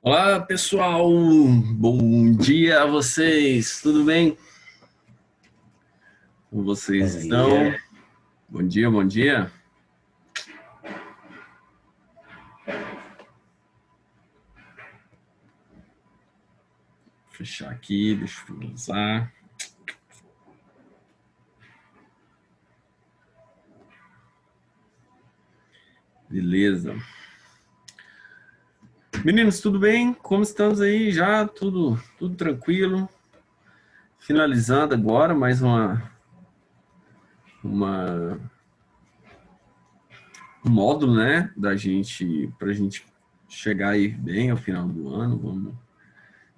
Olá, pessoal. Bom dia a vocês. Tudo bem? Como vocês Bom estão? dia. Bom dia, bom dia. Vou fechar aqui, deixa eu finalizar. Beleza. Meninos, tudo bem? Como estamos aí? Já tudo tranquilo. Finalizando agora mais uma um módulo, né, pra gente chegar aí bem ao final do ano. Vamos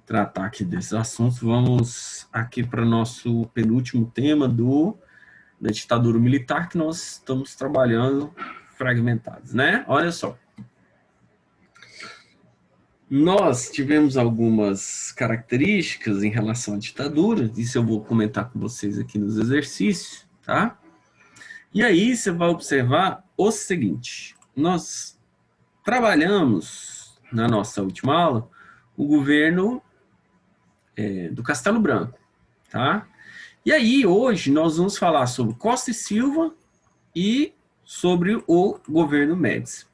tratar aqui desses assuntos. Vamos aqui para nosso penúltimo tema da ditadura militar que nós estamos trabalhando fragmentados, né? Olha só. Nós tivemos algumas características em relação à ditadura, isso eu vou comentar com vocês aqui nos exercícios, tá? E aí você vai observar o seguinte: nós trabalhamos na nossa última aula o governo do Castelo Branco, tá? E aí hoje nós vamos falar sobre Costa e Silva e sobre o governo Médici.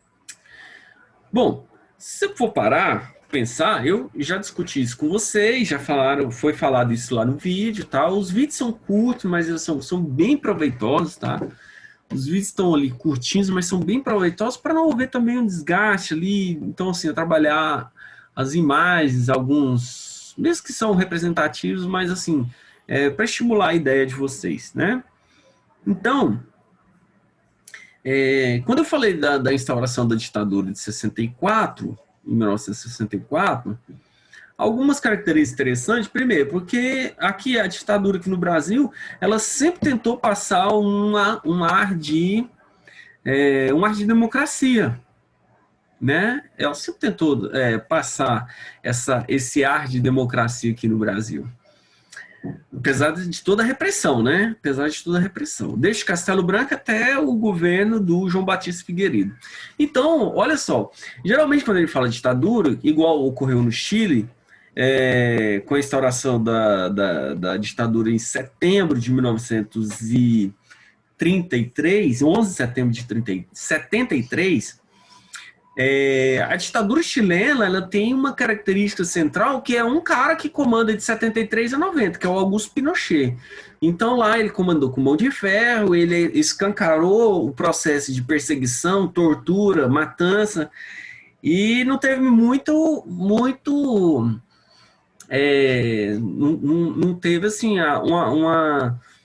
Bom, se eu for parar, pensar, eu já discuti isso com vocês, já falaram, foi falado isso lá no vídeo, tá? Os vídeos são curtos, mas eles são bem proveitosos, tá? Os vídeos estão ali curtinhos, mas são bem proveitosos para não haver também um desgaste ali. Então, assim, eu trabalhar as imagens, alguns, mesmo que são representativos, mas assim, para estimular a ideia de vocês, né? Então, quando eu falei da instauração da ditadura de 64, em 1964, algumas características interessantes, primeiro, porque aqui a ditadura aqui no Brasil, ela sempre tentou passar um ar de democracia, né? Ela sempre tentou passar esse ar de democracia aqui no Brasil. Apesar de toda a repressão, né? Apesar de toda a repressão. Desde Castelo Branco até o governo do João Batista Figueiredo. Então, olha só, geralmente quando ele fala ditadura, igual ocorreu no Chile, com a instauração da ditadura em setembro de 1933, 11 de setembro de 73, a ditadura chilena ela tem uma característica central que é um cara que comanda de 73 a 90, que é o Augusto Pinochet. Então lá ele comandou com mão de ferro, ele escancarou o processo de perseguição, tortura, matança e não teve não teve assim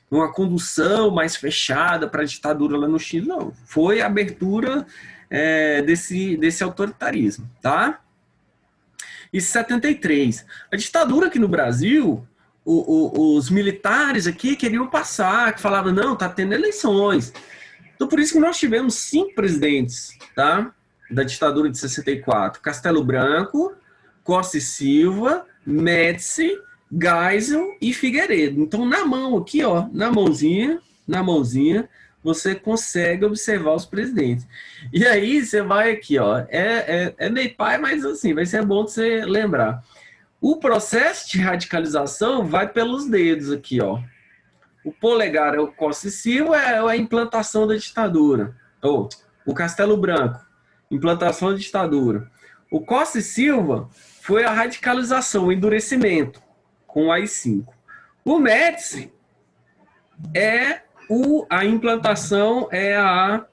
uma condução mais fechada para a ditadura lá no Chile, não. Foi a abertura desse autoritarismo, tá? E 73. A ditadura aqui no Brasil, os militares aqui queriam passar, que falavam, não, tá tendo eleições. Então, por isso que nós tivemos 5 presidentes, tá? Da ditadura de 64. Castelo Branco, Costa e Silva, Médici, Geisel e Figueiredo. Então, na mão aqui, ó, na mãozinha, você consegue observar os presidentes. E aí, você vai aqui, ó, é meio pai, mas assim, vai ser bom você lembrar. O processo de radicalização vai pelos dedos aqui, ó. O polegar é o Costa e Silva, é a implantação da ditadura. Ou o Castelo Branco, implantação da ditadura. O Costa e Silva foi a radicalização, o endurecimento, com o AI-5. O Médici é a implantação, é a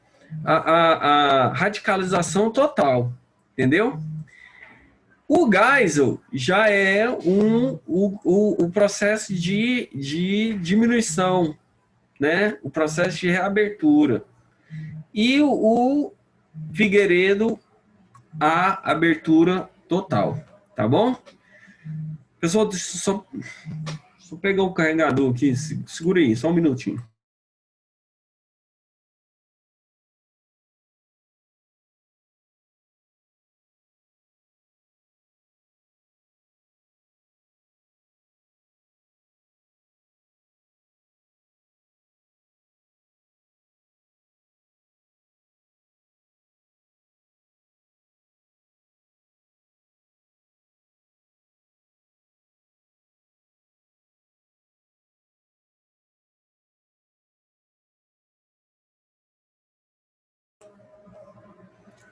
radicalização total, entendeu? O Geisel já é o processo de diminuição, né? O processo de reabertura. E o Figueiredo, a abertura total. Tá bom? Pessoal, deixa eu só pegar o carregador aqui. Segura aí, só um minutinho.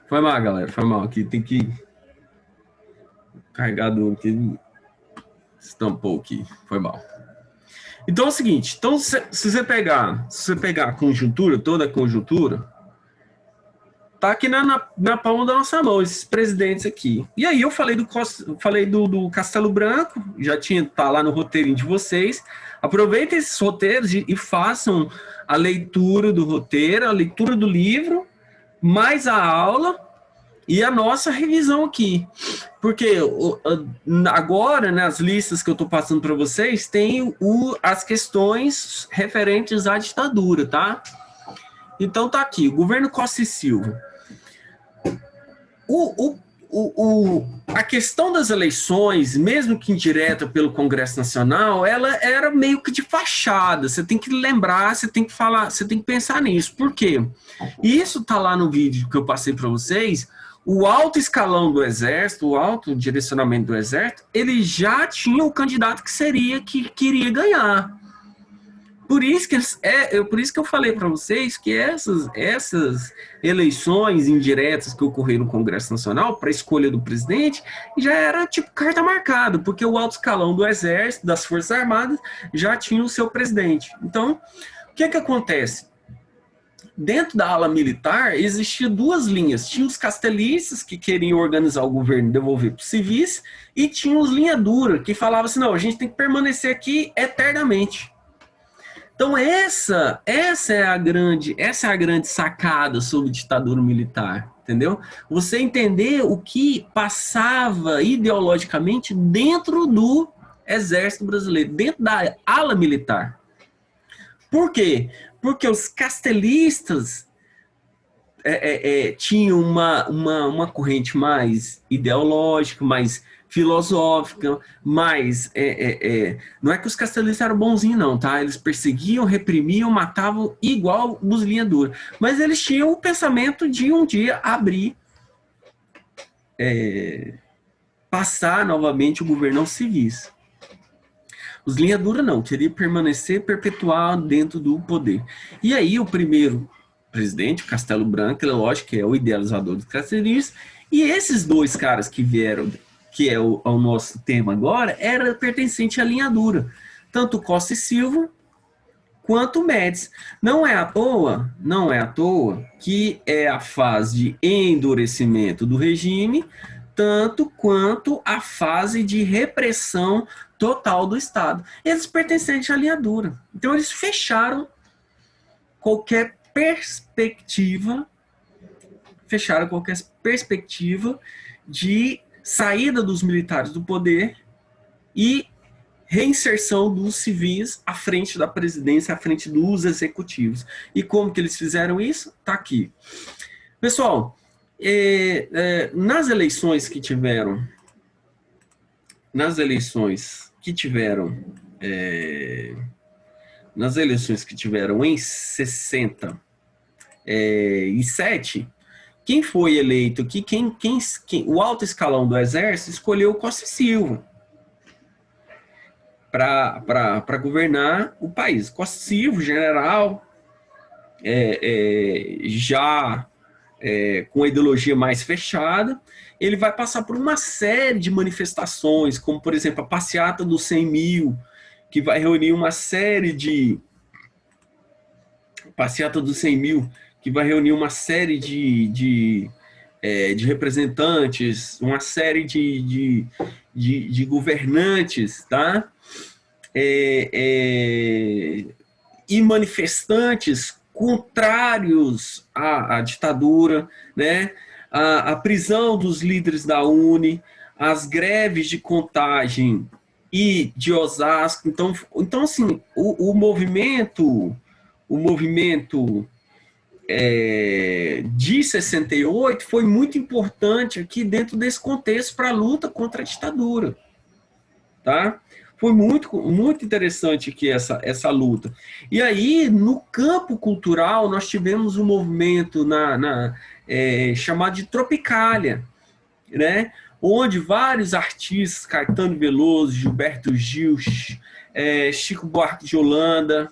Foi mal, galera. Foi mal. Aqui tem que... Carregador aqui estampou aqui. Foi mal. Então é o seguinte. Então, se você pegar a conjuntura, toda a conjuntura, tá aqui na palma da nossa mão, esses presidentes aqui. E aí eu falei do Castelo Branco, já tá lá no roteirinho de vocês. Aproveitem esses roteiros e façam a leitura do roteiro, a leitura do livro, mais a aula e a nossa revisão aqui. Porque agora, nas listas que eu estou passando para vocês, tem as questões referentes à ditadura, tá? Então tá aqui, o governo Costa e Silva. A questão das eleições, mesmo que indireta pelo Congresso Nacional, ela era meio que de fachada. Você tem que lembrar, você tem que falar, você tem que pensar nisso. Por quê? E isso tá lá no vídeo que eu passei para vocês. O alto escalão do Exército, o alto direcionamento do Exército, ele já tinha o candidato que queria ganhar. Por isso que eu falei para vocês que essas eleições indiretas que ocorreram no Congresso Nacional para a escolha do presidente já era tipo carta marcada, porque o alto escalão do Exército, das Forças Armadas, já tinha o seu presidente. Então, o que acontece? Dentro da ala militar, existiam duas linhas. Tinha os castelistas, que queriam organizar o governo e devolver para os civis, e tinha os linha dura, que falavam assim, não, a gente tem que permanecer aqui eternamente. Então essa é a grande sacada sobre ditadura militar, entendeu? Você entender o que passava ideologicamente dentro do Exército Brasileiro, dentro da ala militar. Por quê? Porque os castelistas tinham uma corrente mais ideológica, mais filosófica, mas não é que os castelistas eram bonzinhos não, tá? Eles perseguiam, reprimiam, matavam igual os linha dura, mas eles tinham o pensamento de um dia abrir, passar novamente o governo aos civis. Os linha dura não, queriam permanecer, perpetuar dentro do poder. E aí o primeiro presidente, o Castelo Branco, ele, lógico que é o idealizador dos castelistas, e esses dois caras que vieram, que é o nosso tema agora, era pertencente à linha dura. Tanto Costa e Silva quanto Médici. Não é à toa que é a fase de endurecimento do regime, tanto quanto a fase de repressão total do Estado. Eles pertencentes à linha dura. Então eles fecharam qualquer perspectiva de saída dos militares do poder e reinserção dos civis à frente da presidência, à frente dos executivos. E como que eles fizeram isso? Está aqui. Pessoal, nas eleições que tiveram em 67, quem foi eleito aqui, o alto escalão do Exército escolheu o Costa e Silva para governar o país. Costa e Silva, general, já com a ideologia mais fechada, ele vai passar por uma série de manifestações, como, por exemplo, a passeata dos 100 mil, que vai reunir uma série de... Passeata dos 100 mil, que vai reunir uma série de representantes, uma série de governantes, tá? E manifestantes contrários à ditadura, né? A prisão dos líderes da UNE, as greves de Contagem e de Osasco. Então assim, o movimento de 68 foi muito importante aqui dentro desse contexto para a luta contra a ditadura, tá? Foi muito, muito interessante aqui essa luta. E aí, no campo cultural, nós tivemos um movimento chamado de Tropicália, né? Onde vários artistas, Caetano Veloso, Gilberto Gil, Chico Buarque de Holanda,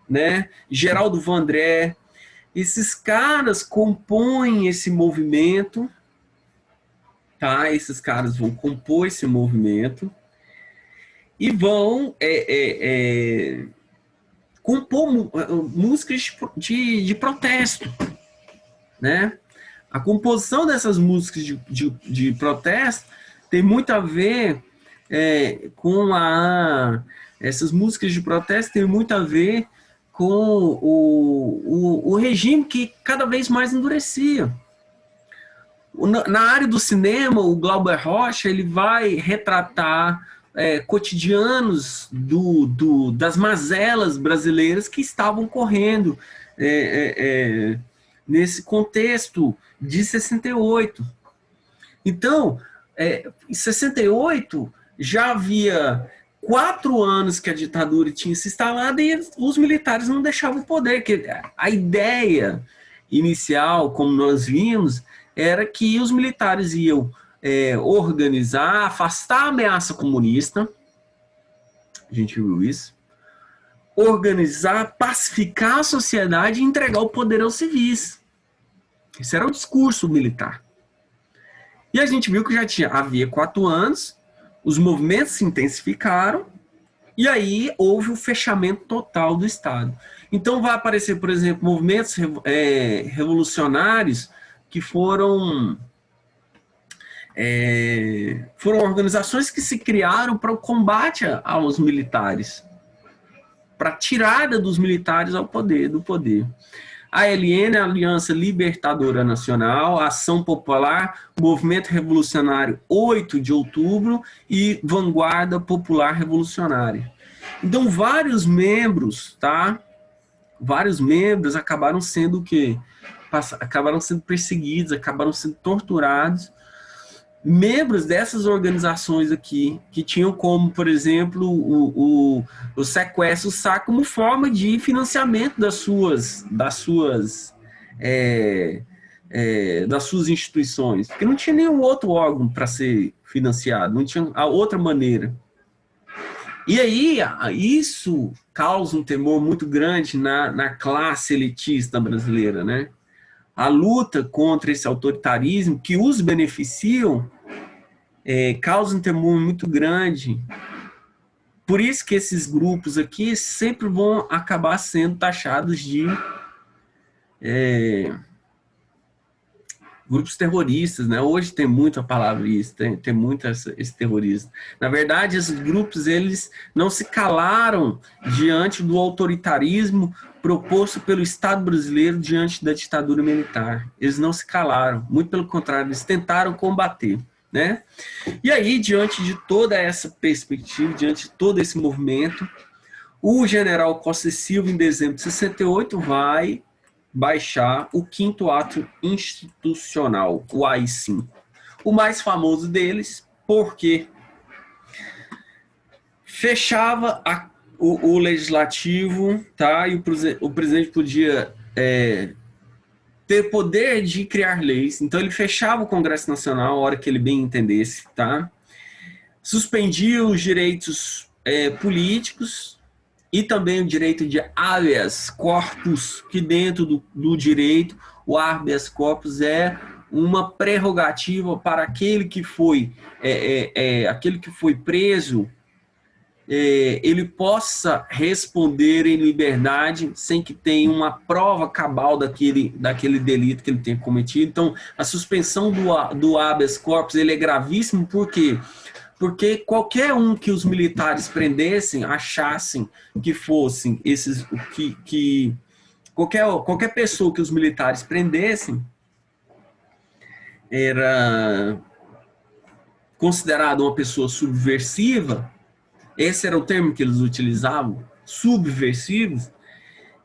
né? Geraldo Vandré, Esses caras compõem esse movimento, tá? Esses caras vão compor esse movimento e vão compor músicas de protesto, né? A composição dessas músicas de protesto tem muito a ver com essas músicas de protesto tem muito a ver com o regime que cada vez mais endurecia. Na área do cinema, o Glauber Rocha ele vai retratar cotidianos das mazelas brasileiras que estavam correndo nesse contexto de 68. Então, em 68, já havia 4 anos que a ditadura tinha se instalado e os militares não deixavam o poder. Que a ideia inicial, como nós vimos, era que os militares iam organizar, afastar a ameaça comunista, a gente viu isso, organizar, pacificar a sociedade e entregar o poder aos civis. Esse era o discurso militar. E a gente viu que havia 4 anos, os movimentos se intensificaram, e aí houve o fechamento total do Estado. Então vai aparecer, por exemplo, movimentos revolucionários que foram organizações que se criaram para o combate aos militares, para a tirada dos militares do poder. A ALN, a Aliança Libertadora Nacional, a Ação Popular, Movimento Revolucionário 8 de Outubro e Vanguarda Popular Revolucionária. Então, vários membros, tá? Vários membros acabaram sendo o quê? Acabaram sendo perseguidos, acabaram sendo torturados. Membros dessas organizações aqui, que tinham como, por exemplo, o sequestro, o saque, como forma de financiamento das suas instituições, porque não tinha nenhum outro órgão para ser financiado, não tinha a outra maneira. E aí, isso causa um temor muito grande na classe elitista brasileira, né? A luta contra esse autoritarismo que os beneficiam causa um temor muito grande. Por isso que esses grupos aqui sempre vão acabar sendo taxados de grupos terroristas, né? Hoje tem muito a palavra isso, tem muito esse terrorismo. Na verdade, esses grupos eles não se calaram diante do autoritarismo proposto pelo Estado brasileiro diante da ditadura militar. Eles não se calaram, muito pelo contrário, eles tentaram combater, né? E aí, diante de toda essa perspectiva, diante de todo esse movimento, o general Costa e Silva, em dezembro de 68, vai baixar o 5º ato institucional, o AI-5. O mais famoso deles, porque fechava o legislativo, tá? E o presidente podia ter poder de criar leis. Então ele fechava o Congresso Nacional a hora que ele bem entendesse, tá? Suspendia os direitos políticos e também o direito de habeas corpus, que dentro do direito, o habeas corpus é uma prerrogativa para aquele que foi preso, ele possa responder em liberdade sem que tenha uma prova cabal daquele delito que ele tenha cometido. Então, a suspensão do habeas corpus ele é gravíssimo, por quê? Porque qualquer um que os militares prendessem, achassem que fossem esses, qualquer pessoa que os militares prendessem era considerada uma pessoa subversiva. Esse era o termo que eles utilizavam, subversivos.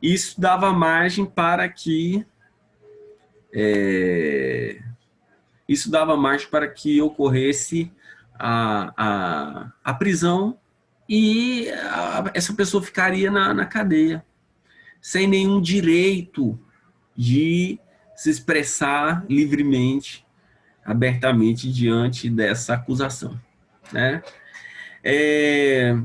Isso dava margem para que ocorresse a prisão e essa pessoa ficaria na cadeia, sem nenhum direito de se expressar livremente, abertamente, diante dessa acusação, né?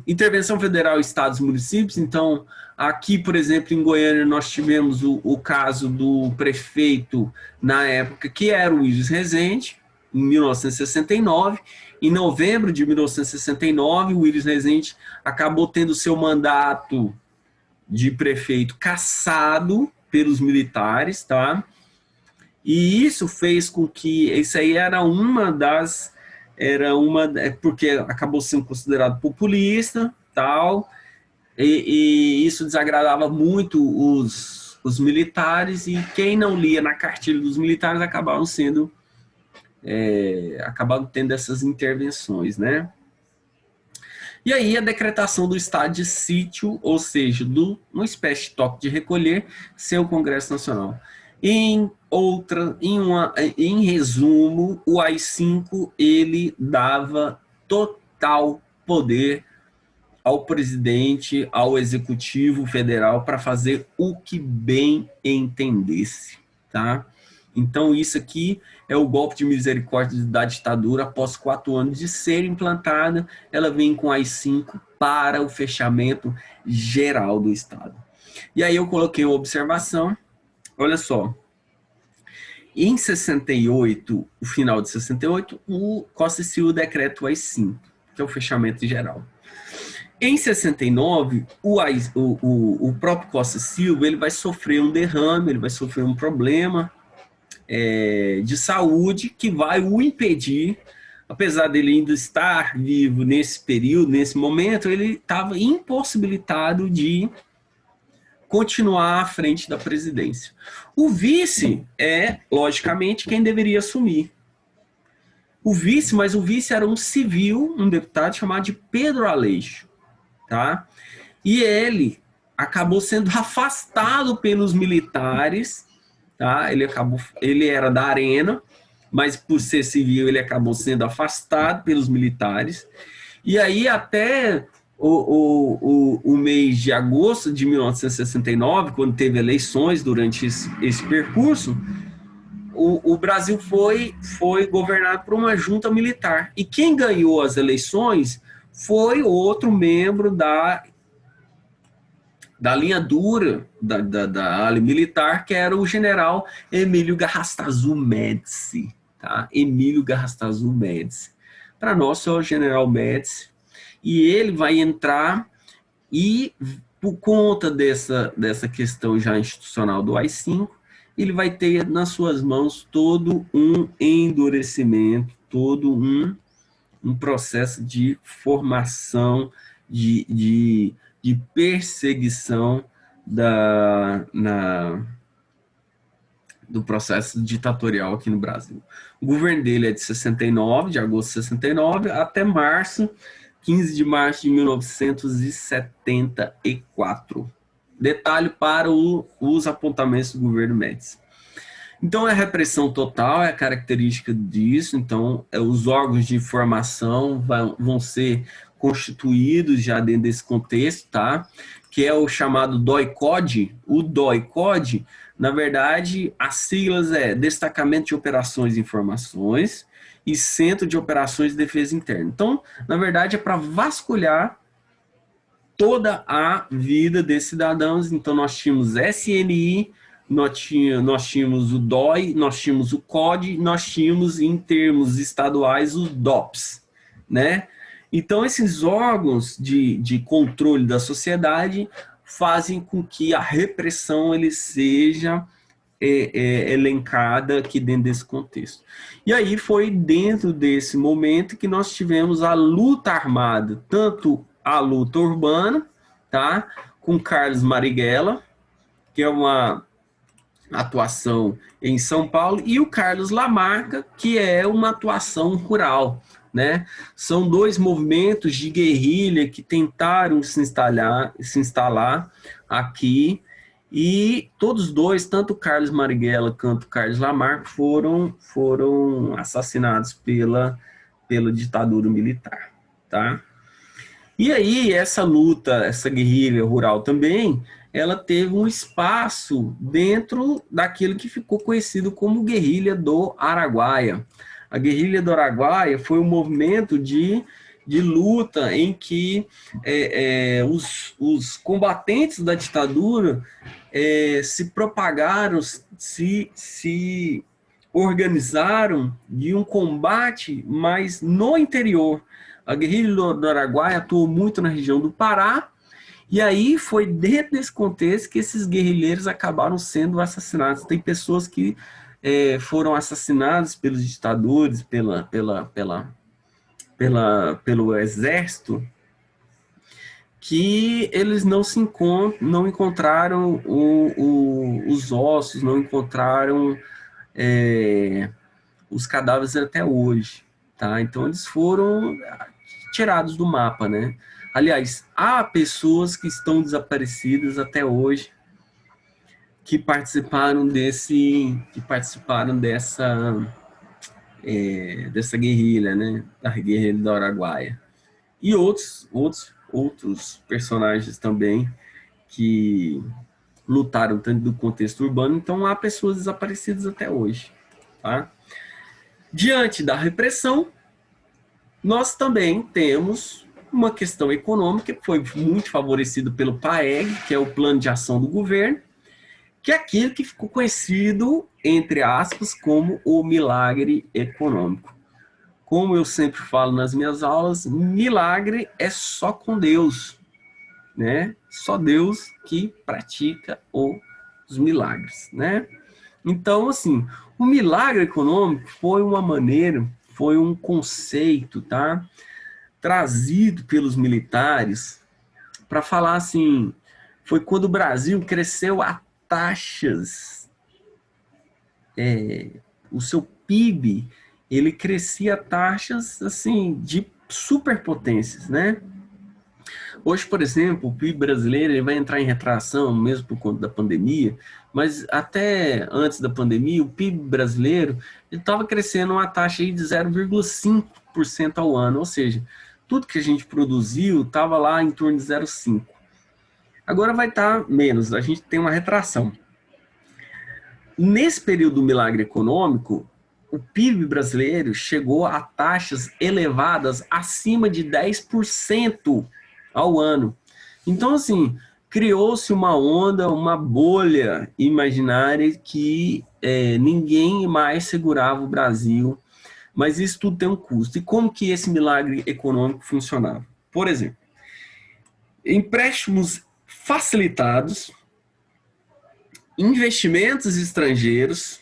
Intervenção federal, estados e municípios. Então, aqui, por exemplo, em Goiânia, nós tivemos o caso do prefeito, na época, que era o Willis Rezende, em 1969. Em novembro de 1969, o Willis Rezende acabou tendo seu mandato de prefeito cassado pelos militares, tá? E isso fez com que, isso aí era uma das, porque acabou sendo considerado populista, tal, e isso desagradava muito os militares, e quem não lia na cartilha dos militares acabavam tendo essas intervenções, né? E aí a decretação do estado de sítio, ou seja, uma espécie de toque de recolher, sem o Congresso Nacional. Em resumo, o AI-5 ele dava total poder ao presidente, ao executivo federal para fazer o que bem entendesse, tá? Então isso aqui é o golpe de misericórdia da ditadura após 4 anos de ser implantada, ela vem com AI-5 para o fechamento geral do Estado. E aí eu coloquei uma observação, olha só, em 68, o final de 68, o Costa e Silva decreta o AI-5, que é o fechamento geral. Em 69, o próprio Costa e Silva ele vai sofrer um derrame, ele vai sofrer um problema de saúde que vai o impedir, apesar dele ainda estar vivo nesse período, nesse momento, ele estava impossibilitado de continuar à frente da presidência. O vice logicamente, quem deveria assumir. Mas o vice era um civil, um deputado chamado de Pedro Aleixo, tá? E ele acabou sendo afastado pelos militares, tá? Ele era da Arena, mas por ser civil ele acabou sendo afastado pelos militares. E aí até o mês de agosto de 1969, quando teve eleições durante esse percurso, o Brasil foi governado por uma junta militar. E quem ganhou as eleições foi outro membro da linha dura da ala militar, que era o general Emílio Garrastazu Médici. Tá? Emílio Garrastazu Médici. Para nós, é o general Médici. E ele vai entrar e, por conta dessa questão já institucional do AI-5, ele vai ter nas suas mãos todo um endurecimento, todo um processo de formação, de perseguição do processo ditatorial aqui no Brasil. O governo dele é de 69, de agosto de 69, até 15 de março de 1974. Detalhe para os apontamentos do governo Médici. Então, a repressão total é a característica disso. Então, os órgãos de informação vão ser constituídos já dentro desse contexto, tá? Que é o chamado DOI-CODE. O DOI-CODE, na verdade, as siglas Destacamento de Operações e Informações e Centro de Operações de Defesa Interna. Então, na verdade, é para vasculhar toda a vida desses cidadãos. Então, nós tínhamos SNI, nós tínhamos o DOI, nós tínhamos o CODE, nós tínhamos, em termos estaduais, os DOPS, né? Então, esses órgãos de controle da sociedade fazem com que a repressão ele seja elencada aqui dentro desse contexto. E aí foi dentro desse momento que nós tivemos a luta armada, tanto a luta urbana, tá? Com Carlos Marighella, que é uma atuação em São Paulo, e o Carlos Lamarca, que é uma atuação rural, né? São dois movimentos de guerrilha que tentaram se instalar aqui, e todos dois, tanto Carlos Marighella quanto Carlos Lamarca, foram assassinados pela ditadura militar, tá? E aí, essa luta, essa guerrilha rural também, ela teve um espaço dentro daquilo que ficou conhecido como guerrilha do Araguaia. A guerrilha do Araguaia foi um movimento de de luta em que os combatentes da ditadura se propagaram, se organizaram de um combate, mas no interior. A guerrilha do Araguaia atuou muito na região do Pará, e aí foi dentro desse contexto que esses guerrilheiros acabaram sendo assassinados. Tem pessoas que foram assassinadas pelos ditadores, pelo exército, que eles não encontraram os ossos, não encontraram os cadáveres até hoje, tá? Então eles foram tirados do mapa, né? Aliás, há pessoas que estão desaparecidas até hoje que participaram dessa guerrilha, né? Da guerrilha do Araguaia. E outros personagens também que lutaram tanto do contexto urbano, então há pessoas desaparecidas até hoje, tá? Diante da repressão, nós também temos uma questão econômica que foi muito favorecida pelo PAEG, que é o Plano de Ação do Governo, que é aquilo que ficou conhecido, entre aspas, como o milagre econômico. Como eu sempre falo nas minhas aulas, milagre é só com Deus, né? Só Deus que pratica os milagres, né? Então, assim, o milagre econômico foi uma maneira, foi um conceito, tá? Trazido pelos militares para falar assim, foi quando o Brasil cresceu a taxas, o seu PIB, ele crescia a taxas assim de superpotências, né? Hoje, por exemplo, o PIB brasileiro ele vai entrar em retração, mesmo por conta da pandemia, mas até antes da pandemia, o PIB brasileiro estava crescendo uma taxa aí de 0,5% ao ano, ou seja, tudo que a gente produziu estava lá em torno de 0,5%. Agora vai estar menos, a gente tem uma retração. Nesse período do milagre econômico, o PIB brasileiro chegou a taxas elevadas acima de 10% ao ano. Então, assim, criou-se uma onda, uma bolha imaginária que ninguém mais segurava o Brasil, mas isso tudo tem um custo. E como que esse milagre econômico funcionava? Por exemplo, empréstimos facilitados, investimentos estrangeiros,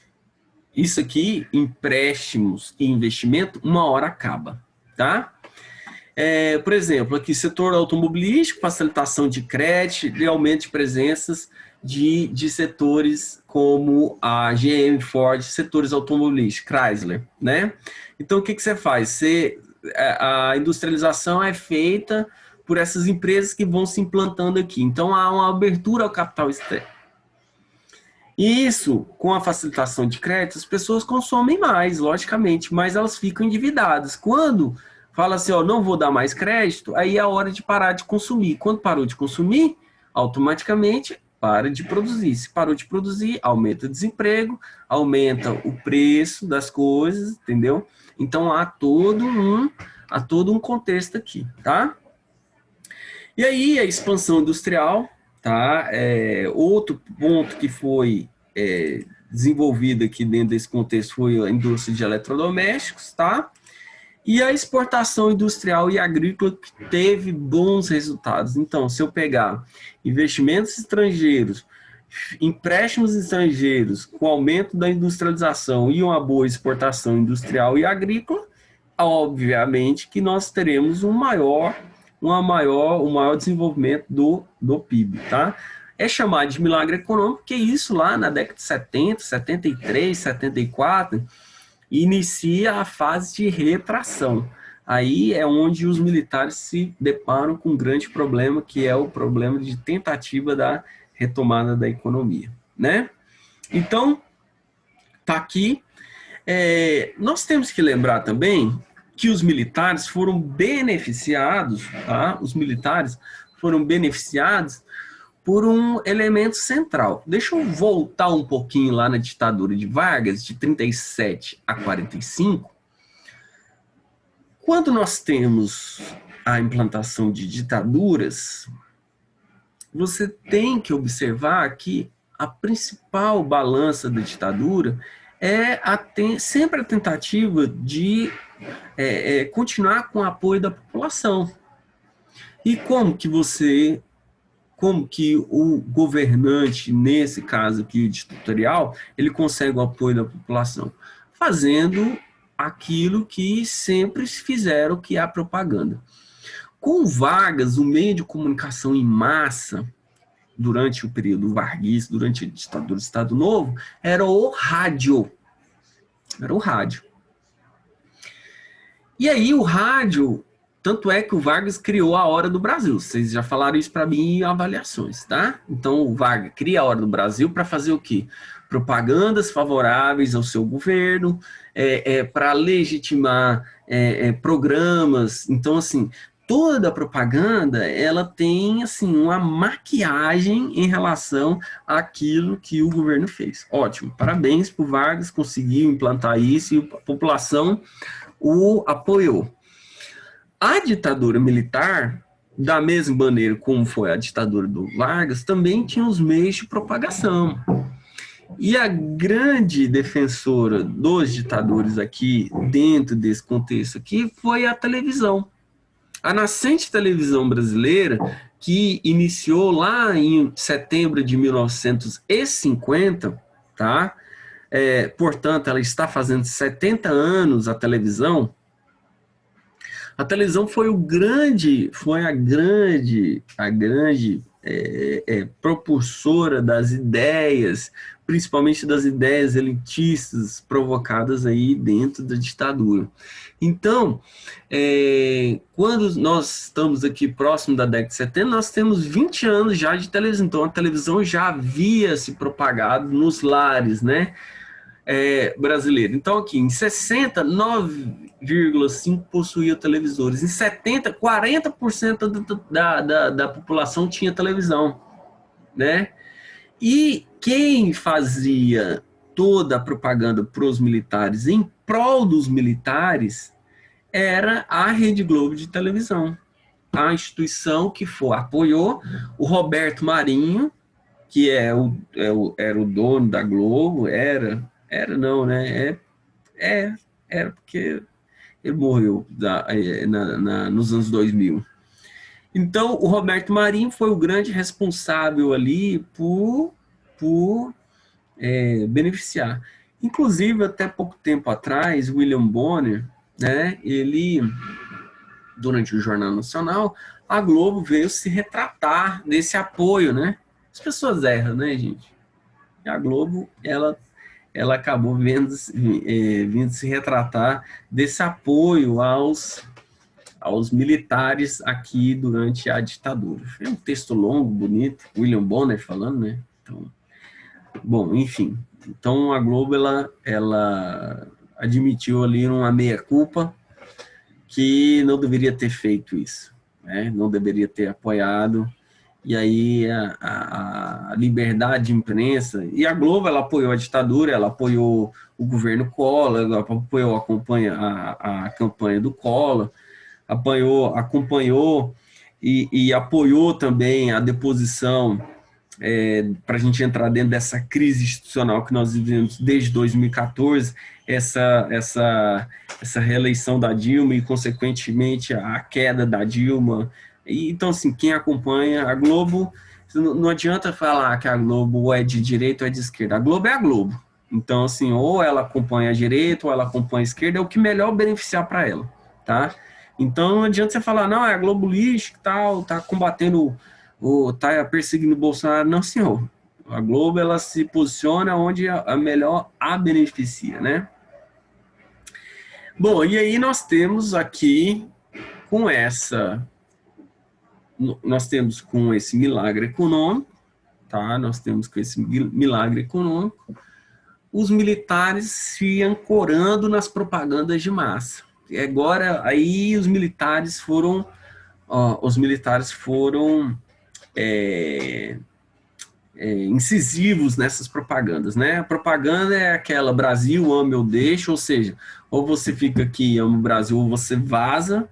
isso aqui, empréstimos e investimento, uma hora acaba, tá? Por exemplo, aqui setor automobilístico, facilitação de crédito e aumento de presenças de setores como a GM, Ford, setores automobilísticos, Chrysler, né? Então, o que você faz? A industrialização é feita por essas empresas que vão se implantando aqui. Então, há uma abertura ao capital externo. E isso, com a facilitação de crédito, as pessoas consomem mais, logicamente, mas elas ficam endividadas. Quando fala assim, ó, não vou dar mais crédito, aí é a hora de parar de consumir. Quando parou de consumir, automaticamente para de produzir. Se parou de produzir, aumenta o desemprego, aumenta o preço das coisas, entendeu? Então há todo um contexto aqui, tá? E aí a expansão industrial, tá? Outro ponto que foi desenvolvido aqui dentro desse contexto foi a indústria de eletrodomésticos, tá? E a exportação industrial e agrícola que teve bons resultados. Então, se eu pegar investimentos estrangeiros, empréstimos estrangeiros, com aumento da industrialização e uma boa exportação industrial e agrícola, obviamente que nós teremos um maior desenvolvimento do PIB, tá? É chamado de milagre econômico, porque isso lá na década de 70, 73, 74, inicia a fase de retração. Aí é onde os militares se deparam com um grande problema, que é o problema de tentativa da retomada da economia, né? Então, tá aqui. Nós temos que lembrar também que os militares foram beneficiados, tá? Os militares foram beneficiados por um elemento central. Deixa eu voltar um pouquinho lá na ditadura de Vargas, de 37 a 45, quando nós temos a implantação de ditaduras, você tem que observar que a principal balança da ditadura é sempre a tentativa de continuar com o apoio da população. E como que o governante, nesse caso aqui, o ditatorial, ele consegue o apoio da população? Fazendo aquilo que sempre fizeram, que é a propaganda. Com Vargas, o meio de comunicação em massa, durante o período varguista, durante a ditadura do Estado Novo, era o rádio. Era o rádio. E aí o rádio, tanto é que o Vargas criou a Hora do Brasil. Vocês já falaram isso para mim em avaliações, tá? Então o Vargas cria a Hora do Brasil para fazer o quê? Propagandas favoráveis ao seu governo, para legitimar programas. Então, assim, toda a propaganda, ela tem, assim, uma maquiagem em relação àquilo que o governo fez. Ótimo, parabéns para o Vargas, conseguiu implantar isso e a população o apoiou. A ditadura militar, da mesma maneira como foi a ditadura do Vargas, também tinha os meios de propagação. E a grande defensora dos ditadores aqui, dentro desse contexto aqui, foi a televisão. A nascente televisão brasileira, que iniciou lá em setembro de 1950, tá? Portanto, ela está fazendo 70 anos, a televisão. A televisão foi a grande propulsora das ideias, principalmente das ideias elitistas provocadas aí dentro da ditadura. Então, quando nós estamos aqui próximo da década de 70, nós temos 20 anos já de televisão. Então, a televisão já havia se propagado nos lares, né, brasileiros. Então, aqui, em 60, 9,5% possuía televisores. Em 70, 40% da população tinha televisão, né? E quem fazia toda a propaganda para os militares, em prol dos militares, era a Rede Globo de televisão. A instituição que apoiou o Roberto Marinho, que era o dono da Globo, era porque ele morreu nos anos 2000. Então, o Roberto Marinho foi o grande responsável ali por beneficiar. Inclusive, até pouco tempo atrás, William Bonner, né, ele, durante o Jornal Nacional, a Globo veio se retratar desse apoio, né? As pessoas erram, né, gente? E a Globo, ela acabou vindo se retratar desse apoio aos militares aqui durante a ditadura. É um texto longo, bonito, William Bonner falando, né? Então, bom, enfim. Então, a Globo, ela admitiu ali uma meia-culpa que não deveria ter feito isso, né? Não deveria ter apoiado. E aí a liberdade de imprensa, e a Globo, ela apoiou a ditadura, ela apoiou o governo Collor, ela apoiou a campanha do Collor, acompanhou e apoiou também a deposição, para a gente entrar dentro dessa crise institucional que nós vivemos desde 2014, essa reeleição da Dilma e, consequentemente, a queda da Dilma. Então, assim, quem acompanha a Globo, não adianta falar que a Globo é de direita ou é de esquerda. A Globo é a Globo. Então, assim, ou ela acompanha a direita ou ela acompanha a esquerda, é o que melhor beneficiar para ela, tá? Então, não adianta você falar, não, é a Globo lixo que tal, tá combatendo, tá perseguindo o Bolsonaro. Não, senhor. A Globo, ela se posiciona onde a melhor a beneficia, né? Bom, e aí nós temos aqui, com esse milagre econômico, tá? Nós temos com esse milagre econômico, os militares se ancorando nas propagandas de massa. E agora, aí os militares foram incisivos nessas propagandas, né? A propaganda é aquela Brasil, ame ou deixa, ou seja, ou você fica aqui e ama o Brasil, ou você vaza.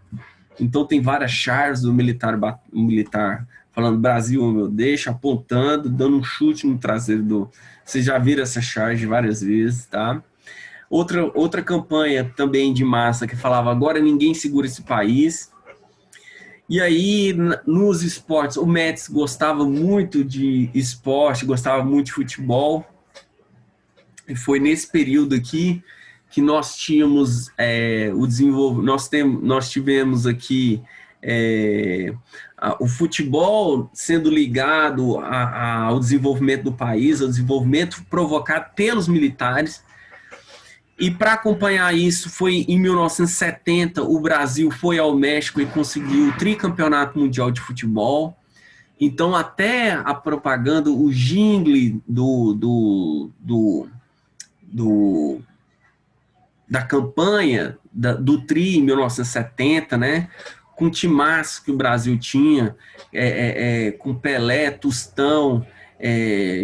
Então tem várias charges do militar falando Brasil, ame ou deixa, apontando, dando um chute no traseiro do... Vocês já viram essa charge várias vezes, tá? Outra campanha também de massa que falava agora ninguém segura esse país. E aí, nos esportes, o Médici gostava muito de esporte, gostava muito de futebol. E foi nesse período aqui que nós tínhamos o desenvolvimento, nós tivemos aqui o futebol sendo ligado ao desenvolvimento do país, ao desenvolvimento provocado pelos militares. E para acompanhar isso, foi em 1970, o Brasil foi ao México e conseguiu o tricampeonato mundial de futebol. Então, até a propaganda, o jingle da campanha do Tri em 1970, né? Com o timaço que o Brasil tinha, com Pelé, Tostão,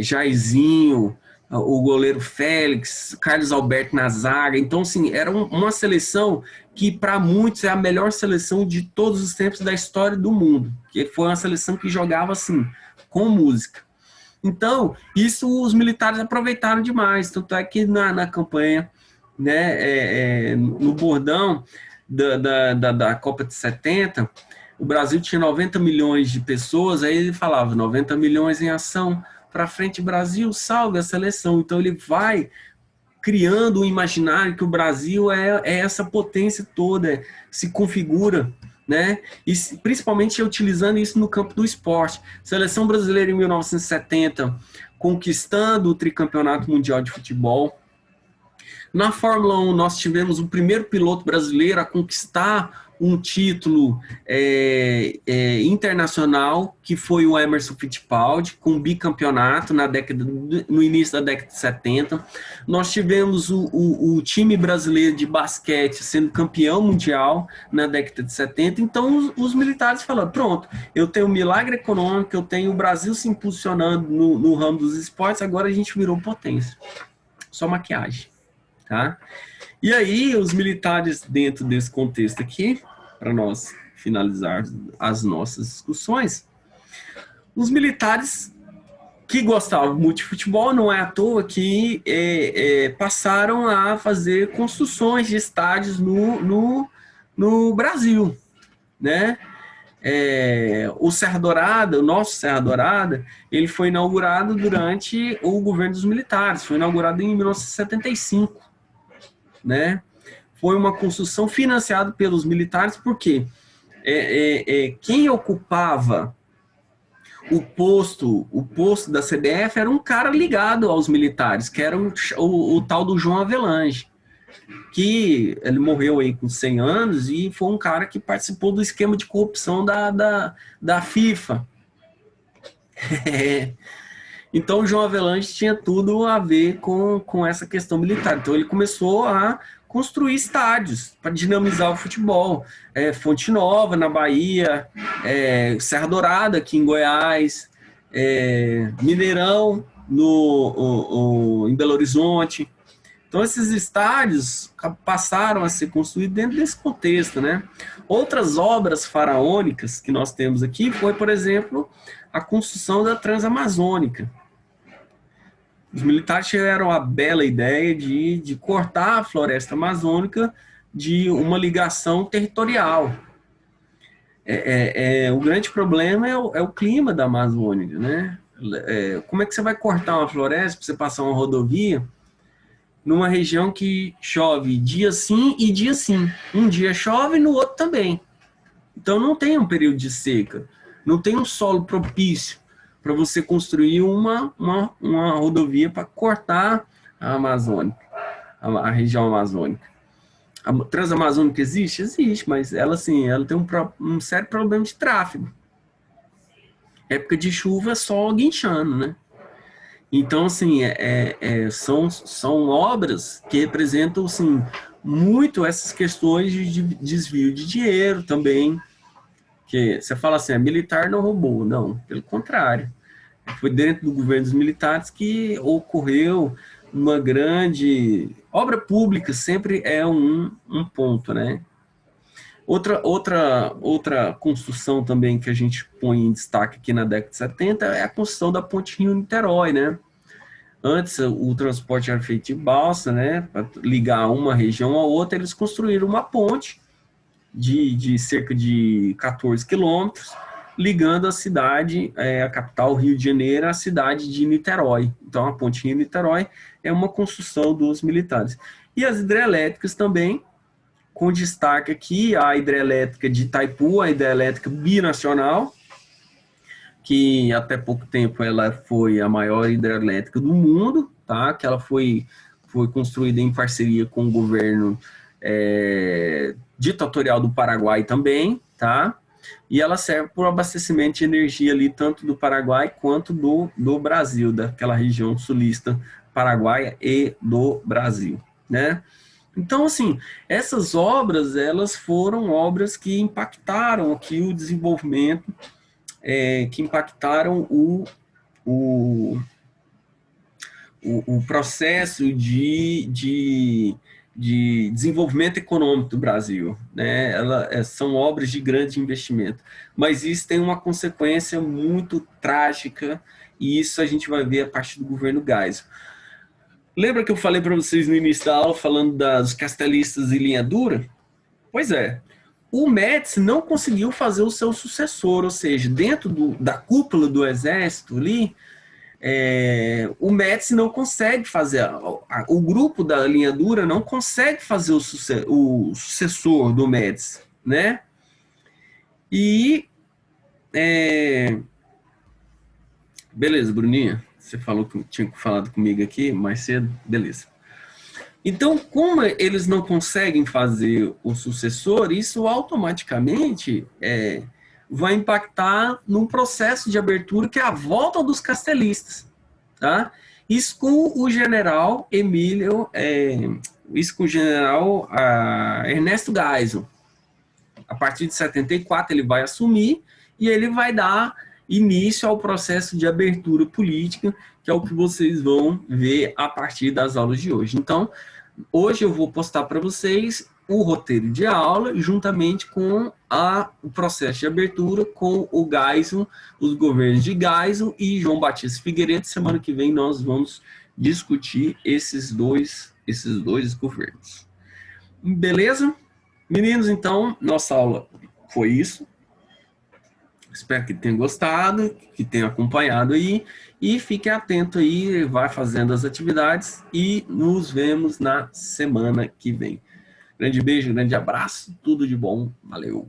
Jairzinho, o goleiro Félix, Carlos Alberto na zaga. Então, assim, era uma seleção que, para muitos, é a melhor seleção de todos os tempos da história do mundo. Que foi uma seleção que jogava, assim, com música. Então, isso os militares aproveitaram demais. Tanto é que na campanha, né, no bordão da Copa de 70, o Brasil tinha 90 milhões de pessoas, aí ele falava 90 milhões em ação, para frente Brasil, salve a seleção. Então ele vai criando um imaginário que o Brasil é essa potência toda, se configura, né? E principalmente utilizando isso no campo do esporte. Seleção brasileira em 1970, conquistando o tricampeonato mundial de futebol. Na Fórmula 1, nós tivemos o primeiro piloto brasileiro a conquistar um título internacional, que foi o Emerson Fittipaldi, com bicampeonato no início da década de 70. Nós tivemos o time brasileiro de basquete sendo campeão mundial na década de 70. Então, os militares falaram, pronto, eu tenho um milagre econômico, eu tenho o Brasil se impulsionando no ramo dos esportes, agora a gente virou potência. Só maquiagem. Tá? E aí, os militares, dentro desse contexto aqui, para nós finalizar as nossas discussões, os militares que gostavam muito de futebol, não é à toa que passaram a fazer construções de estádios no Brasil, né? O Serra Dourada, o nosso Serra Dourada, ele foi inaugurado durante o governo dos militares, foi inaugurado em 1975. Né? Foi uma construção financiada pelos militares, porque quem ocupava o posto da CBF era um cara ligado aos militares, que era o tal do João Avelange, que ele morreu aí com 100 anos e foi um cara que participou do esquema de corrupção da FIFA. Então, o João Avelange tinha tudo a ver com essa questão militar. Então, ele começou a construir estádios para dinamizar o futebol. Fonte Nova, na Bahia, Serra Dourada, aqui em Goiás, Mineirão, em Belo Horizonte. Então, esses estádios passaram a ser construídos dentro desse contexto, né? Outras obras faraônicas que nós temos aqui foi, por exemplo, a construção da Transamazônica. Os militares tiveram a bela ideia de cortar a floresta amazônica de uma ligação territorial. O grande problema é o clima da Amazônia, né? Como é que você vai cortar uma floresta para você passar uma rodovia numa região que chove dia sim e dia sim? Um dia chove e no outro também. Então não tem um período de seca, não tem um solo propício para você construir uma rodovia para cortar a Amazônia, a região amazônica. A Transamazônica existe? Existe, mas ela tem um sério problema de tráfego. Época de chuva é só guinchando, né? Então, assim, são obras que representam, assim, muito essas questões de desvio de dinheiro também. Que você fala assim, militar não roubou. Não, pelo contrário. Foi dentro do governo dos militares que ocorreu uma grande... Obra pública sempre é um ponto, né? Outra construção também que a gente põe em destaque aqui na década de 70 é a construção da ponte Rio-Niterói, né? Antes, o transporte era feito de balsa, né? Para ligar uma região a outra, eles construíram uma ponte de cerca de 14 quilômetros, ligando a cidade, a capital Rio de Janeiro, à cidade de Niterói. Então, a ponte Rio-Niterói é uma construção dos militares. E as hidrelétricas também, com destaque aqui a hidrelétrica de Itaipu, a hidrelétrica binacional, que até pouco tempo ela foi a maior hidrelétrica do mundo, tá? Que ela foi construída em parceria com o governo ditatorial do Paraguai também, tá? E ela serve para o abastecimento de energia ali, tanto do Paraguai quanto do Brasil, daquela região sulista paraguaia e do Brasil, né? Então, assim, essas obras, elas foram obras que impactaram aqui o desenvolvimento, que impactaram o processo de desenvolvimento econômico do Brasil, né? São obras de grande investimento, mas isso tem uma consequência muito trágica, e isso a gente vai ver a partir do governo Geisel. Lembra que eu falei para vocês no início da aula, falando das castelistas e linha dura? Pois é, o Médici não conseguiu fazer o seu sucessor, ou seja, dentro da cúpula do exército ali, o Médici não consegue fazer, o grupo da linha dura não consegue fazer o sucessor do Médici, né? E, beleza, Bruninha, você falou que tinha falado comigo aqui mais cedo, beleza. Então, como eles não conseguem fazer o sucessor, isso automaticamente vai impactar num processo de abertura que é a volta dos castelistas, tá? Isso com o general Ernesto Geisel. A partir de 74 ele vai assumir e ele vai dar início ao processo de abertura política, que é o que vocês vão ver a partir das aulas de hoje. Então, hoje eu vou postar para vocês o roteiro de aula, juntamente com o processo de abertura, com o Geisel, os governos de Geisel e João Batista Figueiredo. Semana que vem nós vamos discutir esses dois governos. Beleza? Meninos, então, nossa aula foi isso. Espero que tenham gostado, que tenham acompanhado aí, e fique atento aí, vai fazendo as atividades e nos vemos na semana que vem. Grande beijo, grande abraço, tudo de bom, valeu!